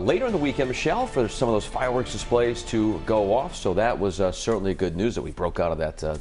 Later in the weekend, Michelle, for some of those fireworks displays to go off. So that was certainly good news that we broke out of that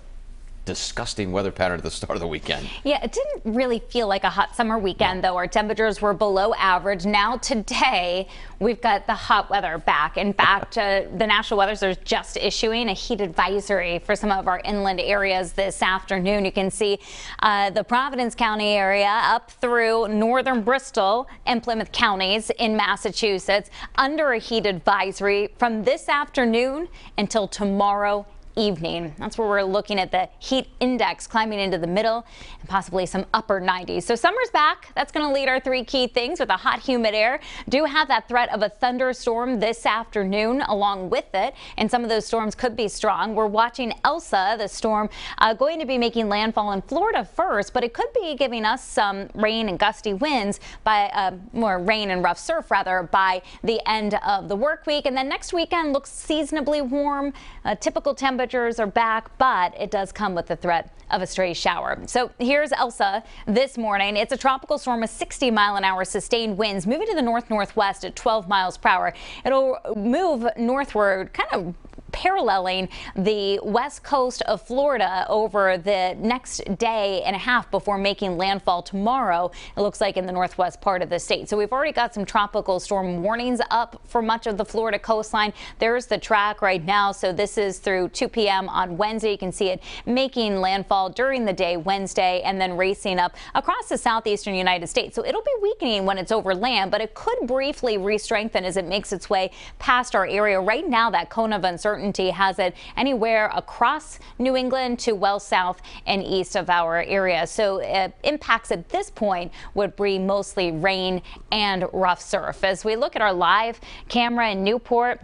disgusting weather pattern at the start of the weekend. Yeah, it didn't really feel like a hot summer weekend, though. Our temperatures were below average. Now today, we've got the hot weather back. In fact, the National Weather Service is just issuing a heat advisory for some of our inland areas this afternoon. You can see the Providence County area up through northern Bristol and Plymouth counties in Massachusetts under a heat advisory from this afternoon until tomorrow evening. That's where we're looking at the heat index climbing into the middle and possibly some upper 90s. So summer's back. That's going to lead our three key things with the hot, humid air. Do have that threat of a thunderstorm this afternoon along with it, and some of those storms could be strong. We're watching Elsa, the storm going to be making landfall in Florida first, but it could be giving us some rain and gusty winds by more rain and rough surf rather by the end of the work week. And then next weekend looks seasonably warm. Typical temperatures are back, but it does come with the threat of a stray shower. So here's Elsa this morning. It's a tropical storm with 60-mile-an-hour sustained winds moving to the north-northwest at 12 miles per hour. It'll move northward, kind of paralleling the west coast of Florida over the next day and a half before making landfall tomorrow. It looks like in the northwest part of the state. So we've already got some tropical storm warnings up for much of the Florida coastline. There's the track right now. So this is through 2 p.m. on Wednesday. You can see it making landfall during the day Wednesday and then racing up across the southeastern United States. So it'll be weakening when it's over land, but it could briefly re-strengthen as it makes its way past our area. Right now, that cone of uncertainty has it anywhere across New England to well south and east of our area. So impacts at this point would be mostly rain and rough surf. As we look at our live camera in Newport,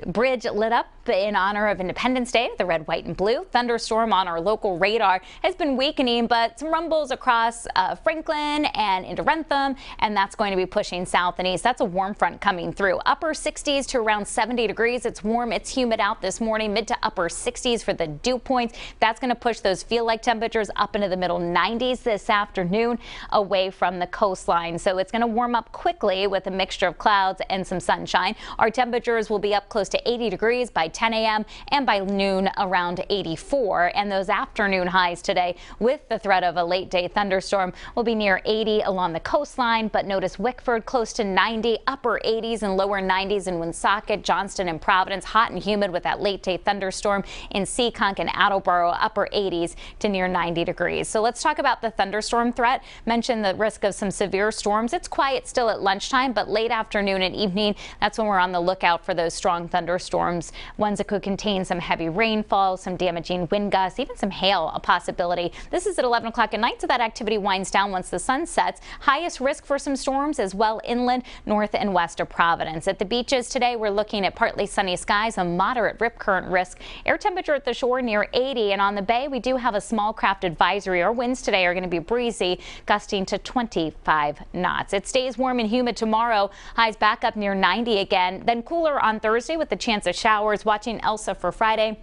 bridge lit up in honor of Independence Day, the red, white, and blue. Thunderstorm on our local radar has been weakening, but some rumbles across Franklin and into Rentham, and that's going to be pushing south and east. That's a warm front coming through. Upper 60s to around 70 degrees. It's warm. It's humid out this morning. Mid to upper 60s for the dew points. That's going to push those feel-like temperatures up into the middle 90s this afternoon away from the coastline. So it's going to warm up quickly with a mixture of clouds and some sunshine. Our temperatures will be up close to 80 degrees by 10 a.m. and by noon around 84. And those afternoon highs today with the threat of a late day thunderstorm will be near 80 along the coastline. But notice Wickford close to 90, upper 80s and lower 90s in Woonsocket, Johnston and Providence. Hot and humid with that late day thunderstorm in Seekonk and Attleboro, upper 80s to near 90 degrees. So let's talk about the thunderstorm threat. Mentioned the risk of some severe storms. It's quiet still at lunchtime, but late afternoon and evening, that's when we're on the lookout for those strong thunderstorms. Ones that could contain some heavy rainfall, some damaging wind gusts, even some hail, a possibility. This is at 11 o'clock at night, so that activity winds down once the sun sets. Highest risk for some storms as well inland, north and west of Providence. At the beaches today, we're looking at partly sunny skies, a moderate rip current risk. Air temperature at the shore near 80, and on the bay, we do have a small craft advisory. Our winds today are going to be breezy, gusting to 25 knots. It stays warm and humid tomorrow. Highs back up near 90 again, then cooler on Thursday with the chance of showers. Watching Elsa for Friday.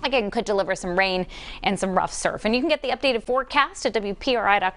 Again, could deliver some rain and some rough surf. And you can get the updated forecast at WPRI.com.